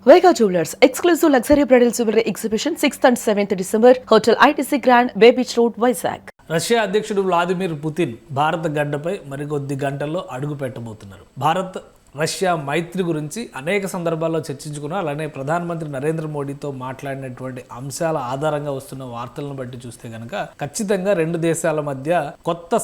Vega Jewelers, exclusive luxury bridal jewelry exhibition 6th and 7th December, Hotel ITC Grand, Bay Beach Road, Vizag. Russia అధ్యక్షుడు Vladimir Putin భారత గడ్డపై మరికొద్ది గంటల్లో అడుగు పెట్టబోతున్నారు. Russia మైత్రి గురించి అనేక సందర్భాల్లో చర్చించుకున్నారు. అలానే ప్రధానమంత్రి నరేంద్ర మోడీతో మాట్లాడినటువంటి అంశాల ఆధారంగా వస్తున్న వార్తలను బట్టి చూస్తే కనుక ఖచ్చితంగా రెండు దేశాల మధ్య కొత్త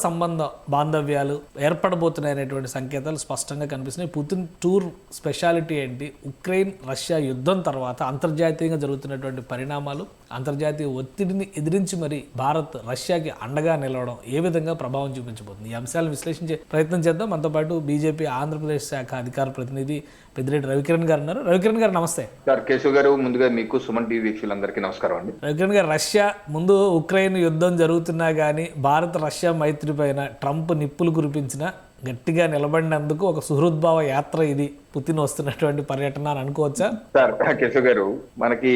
బాంధవ్యాలు ఏర్పడబోతున్నాయనేటువంటి సంకేతాలు స్పష్టంగా కనిపిస్తున్నాయి. పుతిన్ టూర్ స్పెషాలిటీ ఏంటి, ఉక్రెయిన్ రష్యా యుద్ధం తర్వాత అంతర్జాతీయంగా జరుగుతున్నటువంటి పరిణామాలు, అంతర్జాతీయ ఒత్తిడిని ఎదిరించి మరి భారత్ రష్యాకి అండగా నిలవడం ఏ విధంగా ప్రభావం చూపించబోతుంది, ఈ అంశాలను విశ్లేషించే ప్రయత్నం చేద్దాం. మనతో పాటు బీజేపీ ఆంధ్రప్రదేశ్ శాఖ అధికార ప్రతినిధి పెద్దిరెడ్డి రవికిరణ్ గారు ఉన్నారు. రవికిరణ్ గారు నమస్తే. కేశవ్ గారు, ముందుగా మీకు సుమన్ టీవీ వీక్షకులందరికీ నమస్కారం అండి. రవికిరణ్ గారు, రష్యా ముందు ఉక్రెయిన్ యుద్ధం జరుగుతున్నా కానీ భారత రష్యా మైత్రి పైన ట్రంప్ నిప్పులు కురిపించిన గట్టిగా నిలబడినందుకు ఒక సుహృద్భావ యాత్ర ఇది పుతిన్ వస్తున్నటువంటి పర్యటన అని అనుకోవచ్చా? సార్ కేశవ్ గారు, మనకి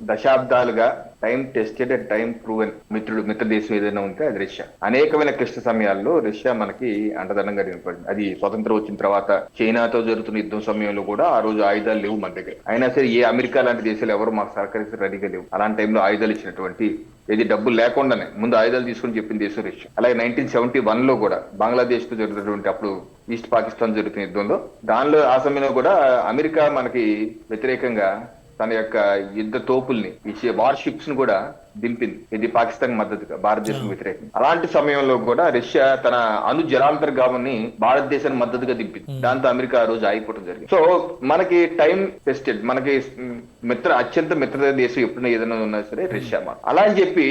దశాబ్దాలుగా time tested and time proven మిత్ర దేశం ఏదైనా ఉంటే అది రష్యా. అనేకమైన క్లిష్ట సమయాల్లో రష్యా మనకి అండదండంగా నిలబడింది. అది స్వతంత్రం వచ్చిన తర్వాత చైనాతో జరుగుతున్న యుద్ధం సమయంలో కూడా ఆ రోజు ఆయుధాలు లేవు మన దగ్గర. అయినా సరే ఏ అమెరికా లాంటి దేశాలు ఎవరు మాకు సహకరించి రెడీగా లేవు. అలాంటి టైంలో ఆయుధాలు ఇచ్చినటువంటి, ఏది డబ్బులు లేకుండానే ముందు ఆయుధాలు తీసుకుని చెప్పిన దేశం రష్యా. అలాగే 1971 కూడా బంగ్లాదేశ్ తో జరుగుతున్నటువంటి, అప్పుడు ఈస్ట్ పాకిస్తాన్ జరుగుతున్న యుద్ధంలో, దానిలో ఆ సమయంలో కూడా అమెరికా మనకి వ్యతిరేకంగా తన యొక్క యుద్ధ తోపుల్ని ఇచ్చే వార్షిప్స్ ను కూడా దింపింది. ఇది పాకిస్తాన్ మద్దతుగా, భారతదేశం వ్యతిరేకంగా. అలాంటి సమయంలో కూడా రష్యా తన అణు జలాంతర్గామని భారతదేశానికి మద్దతుగా దింపింది. దాంతో అమెరికా ఆ రోజు ఆగిపోవడం జరిగింది. సో మనకి టైం టెస్టెడ్, మనకి అత్యంత మిత్ర దేశం ఎప్పుడైనా ఏదైనా ఉన్నా సరే రష్యా. అలా అని చెప్పి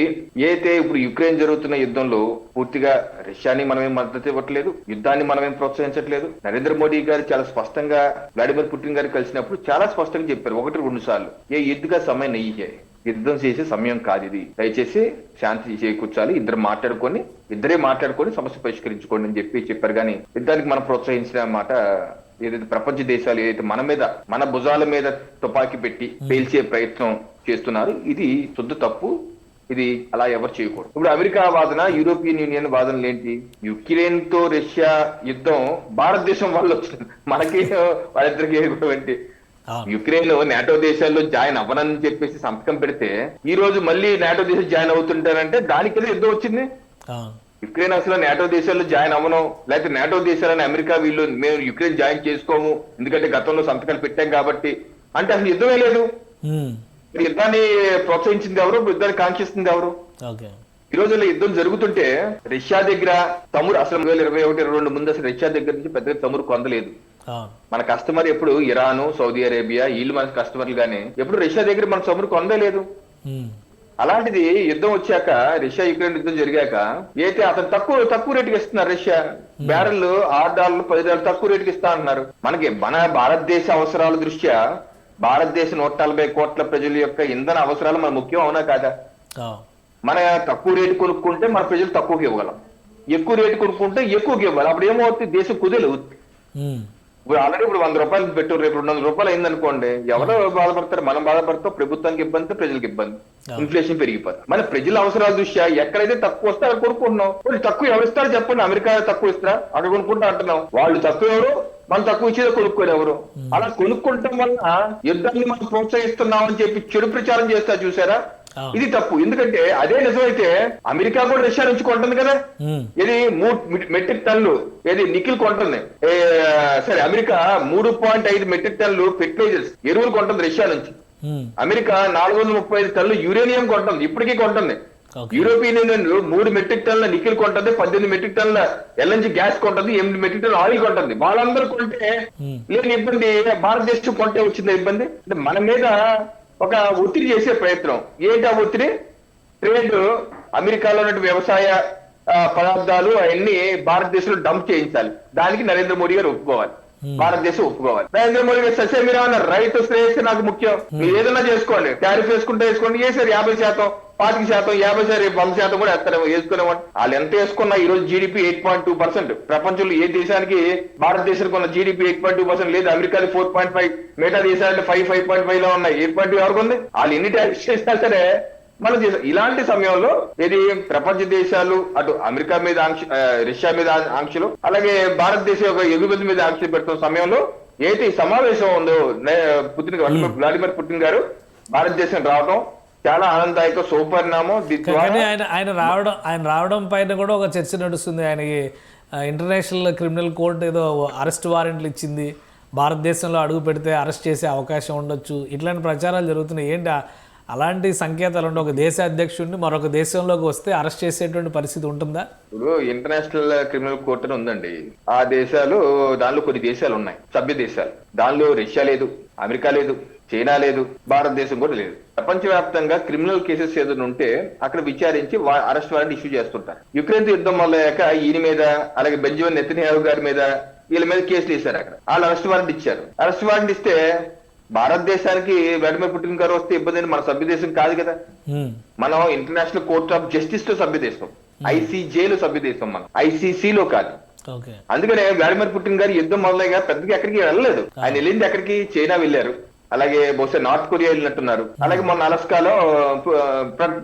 అయితే ఇప్పుడు యుక్రెయిన్ జరుగుతున్న యుద్ధంలో పూర్తిగా రష్యాని మనమేం మద్దతు ఇవ్వట్లేదు, యుద్ధాన్ని మనమేం ప్రోత్సహించట్లేదు. నరేంద్ర మోడీ గారు చాలా స్పష్టంగా వ్లాదిమిర్ పుటిన్ గారు కలిసినప్పుడు చాలా స్పష్టంగా చెప్పారు, 1-2 సార్లు, ఏ యుద్ధగా సమయం నెయ్యి, యుద్ధం చేసే సమయం కాదు ఇది, దయచేసి శాంతి చేకూర్చాలి, ఇద్దరే మాట్లాడుకొని సమస్య పరిష్కరించుకోండి అని చెప్పారు. కానీ యుద్ధానికి మనం ప్రోత్సహించిన మాట ఏదైతే ప్రపంచ దేశాలు ఏదైతే మన భుజాల మీద తుపాకీ పెట్టి పేల్చే ప్రయత్నం చేస్తున్నారు, ఇది శుద్ధ తప్పు. ఇది అలా ఎవరు చేయకూడదు. ఇప్పుడు అమెరికా వాదన, యూరోపియన్ యూనియన్ వాదనలు ఏంటి? యుక్రెయిన్ తో రష్యా యుద్ధం భారతదేశం వల్ల వచ్చింది, మనకి వాళ్ళిద్దరికి. యుక్రెయిన్ నాటో దేశాల్లో జాయిన్ అవ్వనని చెప్పేసి సంతకం పెడితే ఈ రోజు మళ్ళీ నాటో దేశాలు జాయిన్ అవుతుంటారంటే దానికి యుద్ధం వచ్చింది. యుక్రెయిన్ అసలు నాటో దేశాల్లో జాయిన్ అవ్వను, లేకపోతే నాటో దేశాలని అమెరికా మేము యుక్రెయిన్ జాయిన్ చేసుకోము ఎందుకంటే గతంలో సంతకాలు పెట్టాం కాబట్టి అంటే అసలు యుద్ధమే లేదు. యుద్ధాన్ని ప్రోత్సహించింది ఎవరు? యుద్ధాన్ని కాంక్షిస్తుంది ఎవరు? ఈ రోజుల్లో యుద్ధం జరుగుతుంటే రష్యా దగ్గర తమురు అసలు 2021-22 ముందు అసలు రష్యా దగ్గర నుంచి పెద్దగా తమురు పొందలేదు. మన కస్టమర్ ఎప్పుడు ఇరాన్, సౌదీ అరేబియా, వీళ్ళు మన కస్టమర్లు గానీ ఎప్పుడు రష్యా దగ్గర మన చమురు పొందలేదు. అలాంటిది యుద్ధం వచ్చాక, రష్యా యుక్రెయిన్ యుద్ధం జరిగాక అయితే అతను తక్కువ రేటుకి ఇస్తున్నారు. రష్యా బ్యారెల్ $6, $10 తక్కువ రేటుకి ఇస్తా అంటున్నారు. మన భారతదేశ అవసరాల దృష్ట్యా భారతదేశ 140 కోట్ల ప్రజల యొక్క ఇంధన అవసరాలు మన ముఖ్యం, అవునా కాదా? మన తక్కువ రేటు కొనుక్కుంటే మన ప్రజలు తక్కువకి ఇవ్వగలం, ఎక్కువ రేటు కొనుక్కుంటే ఎక్కువకి ఇవ్వాలి. అప్పుడు ఏమవుతుంది? దేశం కుదేలవుతుంది. ఇప్పుడు ఆల్రెడీ ఇప్పుడు $100 పెట్రోల్ రేపు $200 అయిందనుకోండి, ఎవరో బాధపడతారు? మనం బాధపడతాం, ప్రభుత్వానికి ఇబ్బంది, ప్రజలకు ఇబ్బంది, ఇన్ఫ్లేషన్ పెరిగిపోతుంది. మన ప్రజల అవసరాల దృష్ట్యా ఎక్కడైతే తక్కువ వస్తే అక్కడ కొనుక్కుంటున్నాం. వాళ్ళు తక్కువ ఎవరు ఇస్తారో చెప్పండి? అమెరికా తక్కువ ఇస్తారా? అక్కడ కొనుక్కుంటా అంటున్నాం. వాళ్ళు తక్కువ ఎవరు, మనం తక్కువ ఇచ్చేదో కొనుక్కోరు ఎవరు. అలా కొనుక్కుంటాం వల్ల యుద్ధాన్ని మనం ప్రోత్సహిస్తున్నాం అని చెప్పి చెడు ప్రచారం చేస్తా చూసారా? ఇది తప్పు. ఎందుకంటే అదే నిజమైతే అమెరికా కూడా రష్యా నుంచి కొంటుంది కదా. ఇది 3 మెట్రిక్ టన్నులు ఏది నికిల్ కొంటుంది. సరే, అమెరికా 3.5 మెట్రిక్ టన్నులు ఫెర్టిలైజర్స్, ఎరువులు కొంటుంది రష్యా నుంచి. అమెరికా 435 టన్నులు యురేనియం కొంటుంది, ఇప్పటికీ కొంటుంది. యూరోపియన్ యూనియన్ 3 మెట్రిక్ టన్నుల నికిల్ కొంటుంది, 18 మెట్రిక్ టన్నుల ఎల్ఎన్జీ గ్యాస్ కొంటుంది, 8 మెట్రిక్ టన్నుల ఆయిల్ కొంటుంది. వాళ్ళందరూ కొంటే లేని ఇబ్బంది భారతదేశం కొంటే వచ్చింది ఇబ్బంది. అంటే మన మీద ఒక ఒత్తిడి చేసే ప్రయత్నం. ఏంటి ఆ ఒత్తిడి? ట్రేడ్, అమెరికాలో ఉన్న వ్యవసాయ పదార్థాలు అవన్నీ భారతదేశంలో డంప్ చేయించాలి. దానికి నరేంద్ర మోడీ గారు ఒప్పుకోవాలి, భారతదేశం ఒప్పుకోవాలి. నరేంద్ర మోడీ గారు ససే మీరు అన్నారు, రైతు శ్రేయస్సు నాకు ముఖ్యం, మీరు ఏదైనా చేసుకోండి, టారిఫ్ వేసుకోండి, వేసారు 50%, 25%, 50%, 100% కూడా వేసుకునేవాడు. వాళ్ళు ఎంత వేసుకున్నా ఈ రోజు జీడిపి 8.2%. ప్రపంచంలో ఏ దేశానికి భారతదేశానికి ఉన్న జీడిపి 8.2% లేదు. అమెరికాది 4.5, మిగతా దేశాలంటే 5.5 లో ఉన్నాయి. 8.2 ఎవరికి ఉంది? వాళ్ళు ఎన్ని ట్యాక్స్ చేసినా సరే మనం చేసాం. ఇలాంటి సమయంలో ఇది ప్రపంచ దేశాలు అటు అమెరికా మీద రష్యా మీద ఆంక్షలు, అలాగే భారతదేశం యొక్క ఎగుమతి మీద ఆంక్షలు పెడుతున్న సమయంలో అయితే ఈ సమావేశం ఉందో వ్లాదిమిర్ పుతిన్ గారు భారతదేశం రావడం చాలా ఆనందదాయక శుభపరిణామం. కానీ ఆయన రావడం పైన కూడా ఒక చర్చ నడుస్తుంది. ఆయనకి ఇంటర్నేషనల్ క్రిమినల్ కోర్ట్ ఏదో అరెస్ట్ వారెంట్లు ఇచ్చింది, భారతదేశంలో అడుగు పెడితే అరెస్ట్ చేసే అవకాశం ఉండొచ్చు, ఇట్లాంటి ప్రచారాలు జరుగుతున్నాయి. ఏంటి అలాంటి సంకేతాలు ఉంటే ఒక దేశ అధ్యక్షుడిని మరొక దేశంలోకి వస్తే అరెస్ట్ చేసేటువంటి పరిస్థితి ఉంటుందా? ఇప్పుడు ఇంటర్నేషనల్ క్రిమినల్ కోర్ట్ అని ఉందండి. ఆ దేశాలు, దానిలో కొన్ని దేశాలు ఉన్నాయి సభ్య దేశాలు. దానిలో రష్యా లేదు, అమెరికా లేదు, చైనా లేదు, భారతదేశం కూడా లేదు. ప్రపంచవ్యాప్తంగా క్రిమినల్ కేసెస్ ఏదైనా ఉంటే అక్కడ విచారించి అరెస్ట్ వారెంట్ ఇష్యూ చేస్తుంటారు. యుక్రెయిన్ యుద్ధం మొదలయ్యాక ఈయన మీద, అలాగే బెంజమిన్ నెతన్యాహు గారి మీద, వీళ్ళ మీద కేసులు వేశారు. అక్కడ వాళ్ళు అరెస్ట్ వారెంట్ ఇచ్చారు. అరెస్ట్ వారెంట్ ఇస్తే భారతదేశానికి వ్లాదిమిర్ పుతిన్ గారు వస్తే ఇబ్బంది, మన సభ్య దేశం కాదు కదా. మనం ఇంటర్నేషనల్ కోర్ట్ ఆఫ్ జస్టిస్ లో సభ్య దేశం, ICJ లో సభ్య దేశం, మనం ICC లో కాదు. అందుకనే వ్లాదిమిర్ పుతిన్ గారు యుద్ధం మొదలయ్యా పెద్దగా ఎక్కడికి వెళ్ళలేదు. ఆయన వెళ్ళింది ఎక్కడికి, చైనా వెళ్ళారు, అలాగే బహుశా నార్త్ కొరియా వెళ్ళినట్టున్నారు. అలాగే మొన్న అలస్కాలో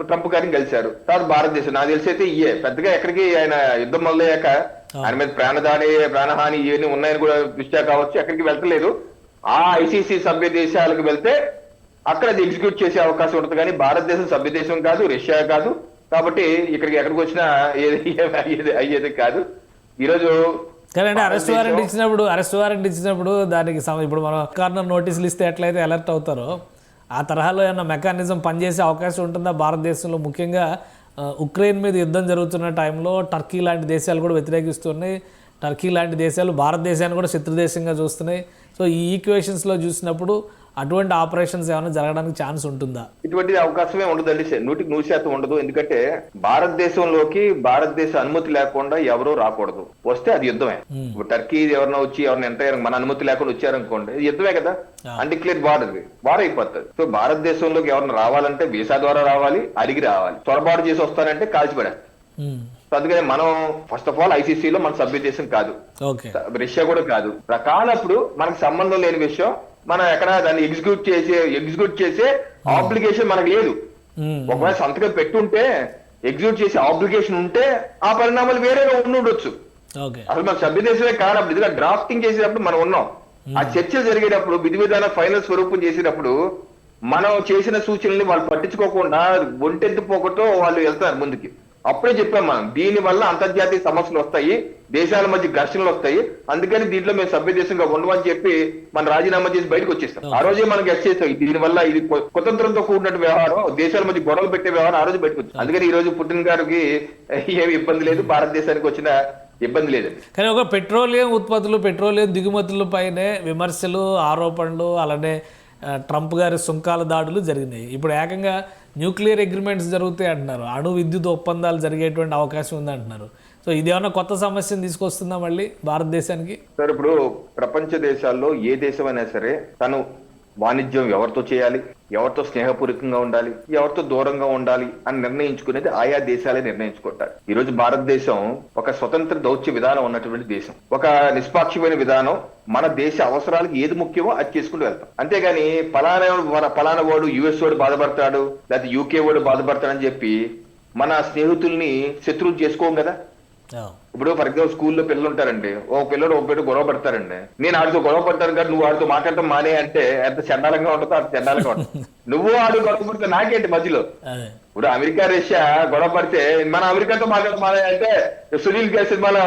ట్రంప్ గారిని కలిశారు. తర్వాత భారతదేశం, నాకు తెలిసి అయితే పెద్దగా ఎక్కడికి ఆయన యుద్ధం మొదలయ్యాక ఆయన మీద ప్రాణహాని ఇవన్నీ ఉన్నాయని కూడా దృష్ట్యా కావచ్చు, ఎక్కడికి వెళ్ళలేదు. ఆ ICC సభ్య దేశాలకు వెళ్తే అక్కడ అది ఎగ్జిక్యూట్ చేసే అవకాశం ఉంటుంది. కానీ భారతదేశం సభ్య దేశం కాదు, రష్యా కాదు. కాబట్టి ఎక్కడికి వచ్చినా అయ్యేది కాదు. ఈరోజు కానీ అరెస్ట్ వారెంట్ ఇచ్చినప్పుడు దానికి ఇప్పుడు మనం కార్నర్ నోటీసులు ఇస్తే ఎట్లయితే అలర్ట్ అవుతారో ఆ తరహాలో ఏమన్నా మెకానిజం పనిచేసే అవకాశం ఉంటుందా భారతదేశంలో? ముఖ్యంగా ఉక్రెయిన్ మీద యుద్ధం జరుగుతున్న టైంలో టర్కీ లాంటి దేశాలు కూడా వ్యతిరేకిస్తున్నాయి. టర్కీ లాంటి దేశాలు భారతదేశాన్ని కూడా శత్రుదేశంగా చూస్తున్నాయి. సో ఈ ఈక్వేషన్స్లో చూసినప్పుడు అటువంటి ఆపరేషన్స్ ఏమైనా జరగడానికి ఛాన్స్ ఉంటుందా? ఇటువంటి అవకాశమే ఉండదండి, 100% ఉండదు. ఎందుకంటే భారతదేశంలోకి భారతదేశ అనుమతి లేకుండా ఎవరూ రాకూడదు. వస్తే అది యుద్ధమే. టర్కీ ఎవరైనా వచ్చి ఎవరిని ఎంటర్ మన అనుమతి లేకుండా వచ్చారనుకోండి, యుద్ధమే కదా, అన్డిక్లేర్డ్ వార్ అయిపోతుంది. సో భారతదేశంలోకి ఎవరైనా రావాలంటే వీసా ద్వారా రావాలి, అడిగి రావాలి. చొరబాటు చేసి వస్తానంటే కాల్చిపడేస్తారు. అందుకని మనం ఫస్ట్ ఆఫ్ ఆల్ ICC లో మన సభ్య దేశం కాదు, రష్యా కూడా కాదు. రకాలప్పుడు మనకు సంబంధం లేని విషయం మనం ఎక్కడ దాన్ని ఎగ్జిక్యూట్ చేసే ఆబ్లిగేషన్ మనకు లేదు. ఒకవేళ సంతకం పెట్టుంటే, ఎగ్జిక్యూట్ చేసే ఆబ్లిగేషన్ ఉంటే ఆ పరిణామాలు వేరేగా ఉండొచ్చు. అసలు మన సభ్య దేశమే కానప్పుడు, ఇదిగా డ్రాఫ్టింగ్ చేసేటప్పుడు మనం ఉన్నాం. ఆ చర్చలు జరిగేటప్పుడు, విధి విధాన ఫైనల్ స్వరూపం చేసేటప్పుడు మనం చేసిన సూచనల్ని వాళ్ళు పట్టించుకోకుండా ఒంటెత్తు పోకతో వాళ్ళు వెళ్తారు ముందుకి. అప్పుడే చెప్పాం మనం, దీని వల్ల అంతర్జాతీయ సమస్యలు వస్తాయి, దేశాల మధ్య ఘర్షణలు వస్తాయి, అందుకని దీంట్లో మేము సభ్య దేశంగా ఉండమని చెప్పి మన రాజీనామా చేసి బయటకు వచ్చేస్తాం. ఆ రోజే మనం గెస్ట్ చేస్తాం, దీనివల్ల ఇది కుతంత్రంతో కూడినట్టు వ్యవహారం, దేశాల మధ్య గొడవలు పెట్టే వ్యవహారం ఆ రోజు బయటకు వచ్చింది. అందుకని ఈ రోజు పుతిన్ గారికి ఏమి ఇబ్బంది లేదు, భారతదేశానికి వచ్చిన ఇబ్బంది లేదండి. కానీ ఒక పెట్రోలియం ఉత్పత్తులు, పెట్రోలియం దిగుమతుల పైనే విమర్శలు, ఆరోపణలు, అలానే ట్రంప్ గారి సుంకాల దాడులు జరిగినాయి. ఇప్పుడు ఏకంగా న్యూక్లియర్ అగ్రిమెంట్స్ జరుగుతాయి అంటున్నారు, అణు విద్యుత్ ఒప్పందాలు జరిగేటువంటి అవకాశం ఉంది అంటున్నారు. సో ఇదేమన్నా కొత్త సమస్యను తీసుకొస్తుందా మళ్ళీ భారతదేశానికి? సార్, ఇప్పుడు ప్రపంచ దేశాల్లో ఏ దేశమైనా సరే తను వాణిజ్యం ఎవరితో చేయాలి, ఎవరితో స్నేహపూర్వకంగా ఉండాలి, ఎవరితో దూరంగా ఉండాలి అని నిర్ణయించుకునేది ఆయా దేశాలే నిర్ణయించుకుంటారు. ఈ రోజు భారతదేశం ఒక స్వతంత్ర దౌత్య విధానం ఉన్నటువంటి దేశం, ఒక నిష్పాక్షికమైన విధానం. మన దేశ అవసరాలకు ఏది ముఖ్యమో అది చేసుకుంటూ వెళ్తాం. అంతేగాని పలానా వాడు US వాడు బాధపడతాడు, లేకపోతే UK వాడు బాధపడతాడని చెప్పి మన స్నేహితుల్ని శత్రువులు చేసుకోం కదా. ఇప్పుడు ఫర్ ఎగ్జాంపుల్ స్కూల్లో పిల్లలు ఉంటారండి, ఓ పిల్లడు గొడవ పడతారండి, నేను ఆడితో గొడవ పడతాను కానీ నువ్వు ఆడితో మాట్లాడటం మానే అంటే ఎంత చండాలంగా ఉంటుందో అంత చండాలంగా ఉంటుంది. నువ్వు ఆడు గొడవ పడితే నాకేంటి మధ్యలో? ఇప్పుడు అమెరికా రష్యా గొడవ పడితే మన అమెరికాతో మాట్లాడటం మానే అంటే సునీల్ గారి సినిమాలో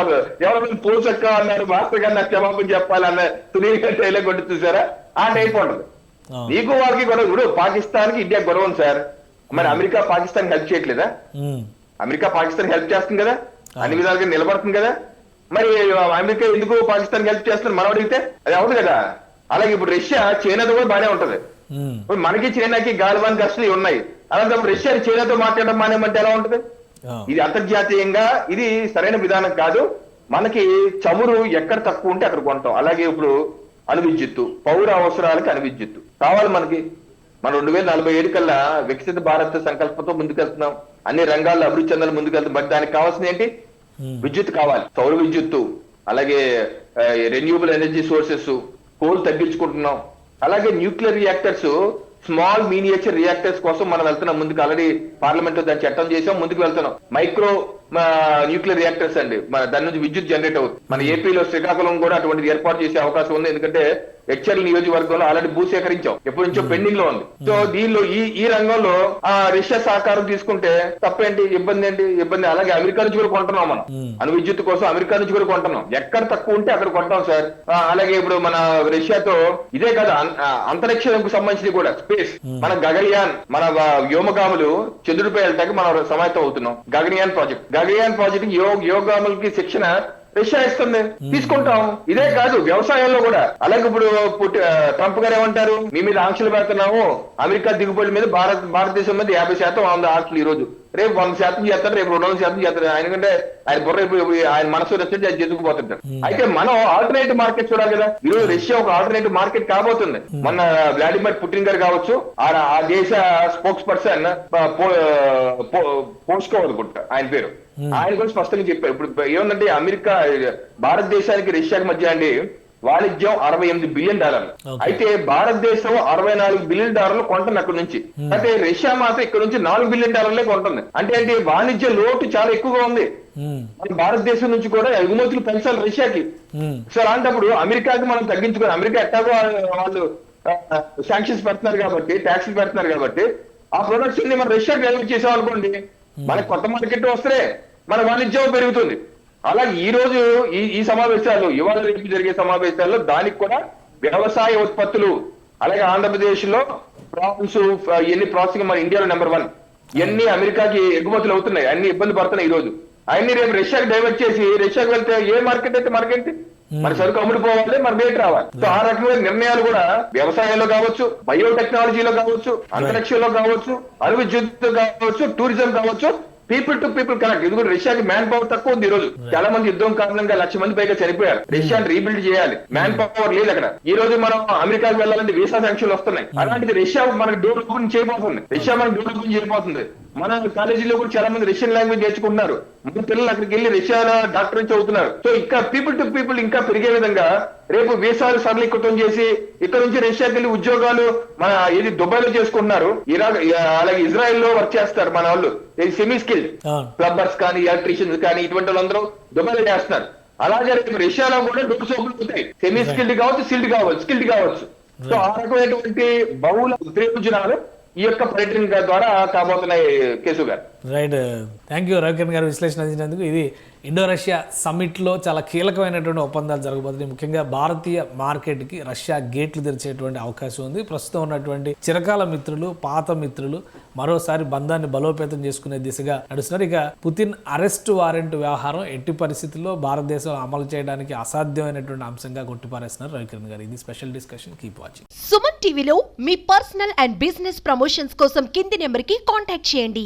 ఎవరైనా పోసక్క అన్నారు, మాస్టర్ గారు నాకు క్షమాపణ చెప్పాలన్న సునీల్ గారి డైలాగ్ కొట్టి చూసారా? ఆ టైప్ ఉంటుంది. నీకు వాళ్ళకి గొడవ. ఇప్పుడు పాకిస్తాన్ కి ఇండియా గొడవ ఉంది సార్, మరి అమెరికా పాకిస్తాన్ హెల్ప్ చేయట్లేదా? అమెరికా పాకిస్తాన్ హెల్ప్ చేస్తుంది కదా, అన్ని విధాలుగా నిలబడుతుంది కదా. మరి అమెరికా ఎందుకు పాకిస్తాన్ హెల్ప్ చేస్తున్నారు మనం అడిగితే అది అవుతుంది కదా. అలాగే ఇప్పుడు రష్యా చైనాతో కూడా బానే ఉంటది. మనకి చైనాకి గాలివాన్ ఘర్షణలు ఉన్నాయి, అలాంటప్పుడు రష్యా చైనాతో మాట్లాడడం మానేమంటే ఎలా ఉంటది? ఇది అంతర్జాతీయంగా ఇది సరైన విధానం కాదు. మనకి చమురు ఎక్కడ తక్కువ ఉంటే అక్కడ కొంటాం. అలాగే ఇప్పుడు అణు విద్యుత్తు, పౌర అవసరాలకి అణు విద్యుత్తు కావాలి మనకి. మనం 2047 కల్లా వికసిత భారత్ సంకల్పంతో ముందుకెళ్తున్నాం, అన్ని రంగాల్లో అభివృద్ధి చెందాలి ముందుకెళ్తున్నాం. బట్ దానికి కావాల్సింది ఏంటి? విద్యుత్ కావాలి, సౌర విద్యుత్తు, అలాగే రెన్యూబుల్ ఎనర్జీ సోర్సెస్, కోల్ తగ్గించుకుంటున్నాం. అలాగే nuclear reactors, small miniature reactors కోసం మనం వెళ్తున్నాం ముందుకు. ఆల్రెడీ పార్లమెంట్ లో దాని చట్టం చేసాం, ముందుకు వెళ్తున్నాం. న్యూక్లియర్ రియాక్టర్స్ అండి, మన దాని నుంచి విద్యుత్ జనరేట్ అవుతుంది. మన ఏపీలో శ్రీకాకుళం కూడా అటువంటిది ఏర్పాటు చేసే అవకాశం ఉంది. ఎందుకంటే హెచ్ఎల్ నియోజకవర్గంలో ఆల్రెడీ భూసేకరించాం, ఎప్పటి నుంచో పెండింగ్ లో ఉంది. సో దీనిలో ఈ రంగంలో రష్యా సహకారం తీసుకుంటే తప్పేంటి, ఇబ్బంది ఏంటి? ఇబ్బంది. అలాగే అమెరికా నుంచి కూడా కొంటున్నాం మనం, అణు విద్యుత్ కోసం అమెరికా నుంచి కూడా కొంటున్నాం. ఎక్కడ తక్కువ ఉంటే అక్కడ కొంటాం సార్. అలాగే ఇప్పుడు మన రష్యాతో ఇదే కదా అంతరిక్షకు సంబంధించి కూడా స్పేస్, మన గగన్యాన్, మన వ్యోమగాములు చంద్రుడిపై వెళ్ళటానికి మనం సమాయత్తం అవుతున్నాం. గగన్యాన్ ప్రాజెక్ట్ యోగాములకి శిక్షణ రష్యా ఇస్తుంది, తీసుకుంటాం. ఇదే కాదు వ్యవసాయంలో కూడా. అలాగే ఇప్పుడు ట్రంప్ గారు ఏమంటారు, మీ మీద ఆంక్షలు పెడుతున్నాము, అమెరికా దిగుబడి మీద భారతదేశం మీద 50% ఉంది ఆంక్షలు. ఈ రోజు రేపు 100% చేస్తారు, రేపు 200% చేస్తారు. ఎందుకంటే ఆయన బుర్ర ఆయన మనసు నచ్చితే అది చేసుకుపోతుంటారు. అయితే మనం ఆల్టర్నేటివ్ మార్కెట్ చూడాలి కదా. ఈ రోజు రష్యా ఒక ఆల్టర్నేటివ్ మార్కెట్ కాబోతుంది. మొన్న వ్లాడిమిర్ పుటిన్ గారు కావచ్చు, ఆ దేశ స్పోక్స్ పర్సన్ పోస్కో అనుకుంటా ఆయన పేరు, ఆయన కూడా స్పష్టంగా చెప్పారు. ఇప్పుడు ఏమంటే అమెరికా భారతదేశానికి రష్యాకి మధ్య అండి వాణిజ్యం $68 బిలియన్. అయితే భారతదేశం $64 బిలియన్ కొంటుంది అక్కడ నుంచి. అయితే రష్యా మాత్రం ఇక్కడ నుంచి $4 బిలియన్ కొంటుంది. అంటే వాణిజ్య లోటు చాలా ఎక్కువగా ఉంది. భారతదేశం నుంచి కూడా ఎగుమతులు పెంచాలి రష్యాకి. సో అలాంటప్పుడు అమెరికాకి మనం తగ్గించుకోవాలి. అమెరికా ఎట్టాగో వాళ్ళు శాంక్షన్స్ పెడుతున్నారు కాబట్టి, ట్యాక్స్లు పెడుతున్నారు కాబట్టి, ఆ ప్రొడక్ట్స్ ని మనం రష్యాకి డెలివరీ చేసాం అనుకోండి, మనకి కొత్త మార్కెట్ వస్తే మన వాణిజ్యం పెరుగుతుంది. అలాగే ఈ రోజు ఈ సమావేశాలు, ఇవాళ రేపు జరిగే సమావేశాల్లో దానికి కూడా వ్యవసాయ ఉత్పత్తులు, అలాగే ఆంధ్రప్రదేశ్ లో ప్రాన్స్ ఎన్ని ప్రాసెసింగ్ మన ఇండియాలో నెంబర్ 1, ఇవన్నీ అమెరికాకి ఎగుమతులు అవుతున్నాయి. అన్ని ఇబ్బంది పడుతున్నాయి ఈ రోజు. అన్ని రేపు రష్యాకి డైవర్ట్ చేసి రష్యాకి వెళ్తే ఏ మార్కెట్ అయితే మార్కెట్ మన సరుకు అమ్ముడుపోవాలి, మన రేట్ రావాలి. సో ఆ రకమైన నిర్ణయాలు కూడా వ్యవసాయంలో కావచ్చు, బయోటెక్నాలజీలో కావచ్చు, అంతరిక్షంలో కావచ్చు, అణు విద్యుత్ కావచ్చు, టూరిజం కావచ్చు, పీపుల్ టు పీపుల్ కనెక్ట్. ఎందుకంటే రష్యాకి మ్యాన్ పవర్ తక్కువ ఉంది. ఈ రోజు చాలా మంది యుద్ధం కారణంగా 1,00,000 మంది పైగా చనిపోయారు. రష్యాని రీబిల్డ్ చేయాలి, మ్యాన్ పవర్ లేదు అక్కడ. ఈ రోజు మనం అమెరికాకి వెళ్ళాలంటే వీసా శాంక్షన్లు వస్తున్నాయి. అలాంటిది రష్యా మనకు డోర్ ఓపెన్ చేయబోతుంది. రష్యా మనకు డోర్ ఓపెన్ చేయబోతుంది. మన కాలేజీలో కూడా చాలా మంది రష్యన్ లాంగ్వేజ్ నేర్చుకుంటున్నారు. మన పిల్లలు అక్కడికి వెళ్ళి రష్యాలో డాక్టర్ చదువుతున్నారు. సో ఇంకా పీపుల్ టు పీపుల్ ఇంకా పెరిగే విధంగా రేపు వీసాలు సరళీకృతం చేసి ఇక్కడ నుంచి రష్యాకి వెళ్ళి ఉద్యోగాలు మన ఇది దుబాయ్ లో చేసుకుంటున్నారు. అలాగే ఇజ్రాయెల్ లో వర్క్ చేస్తారు మన వాళ్ళు, సెమీ స్కిల్డ్ ప్లంబర్స్ కానీ, ఎలక్ట్రీషియన్స్ కానీ, ఇటువంటి వాళ్ళందరూ దుబాయ్ లో చేస్తున్నారు. అలాగే రేపు రష్యాలో కూడా డోర్స్ ఓపెన్ అవుతాయి. సెమీ స్కిల్డ్ కావచ్చు, స్కిల్డ్ కావచ్చు. సో ఆ రకమైనటువంటి బహుళ ఉద్యోగాలు ఈ యొక్క పర్యటన ద్వారా కాబోతున్నాయి. కేసు గారు రైట్, థ్యాంక్ యూ రవికిరణ్ గారు విశ్లేషణ అందించినందుకు. ఇది ఇండో రష్యా సమ్మిట్లో చాలా కీలకమైనటువంటి ఒప్పందాలు జరగబోతున్నాయి. ముఖ్యంగా భారతీయ మార్కెట్కి రష్యా గేట్లు తెరిచేటువంటి అవకాశం ఉంది. ప్రస్తుతం ఉన్నటువంటి చిరకాల మిత్రులు, పాత మిత్రులు మరోసారి బంధాన్ని బలోపేతం చేసుకునే దిశగా నడుస్తున్నారు. ఇక పుతిన్ అరెస్ట్ వారెంట్ వ్యవహారం ఎట్టి పరిస్థితుల్లో భారతదేశంలో అమలు చేయడానికి అసాధ్యమైనటువంటి అంశంగా కొట్టిపారేస్తున్నారు రవికిరణ్ గారు. ఇది special discussion. Keep watching. Suman టీవీలో మీ పర్సనల్ అండ్ బిజినెస్ ప్రమోషన్స్ కోసం కింది నెంబర్కి కాంటాక్ట్ చేయండి.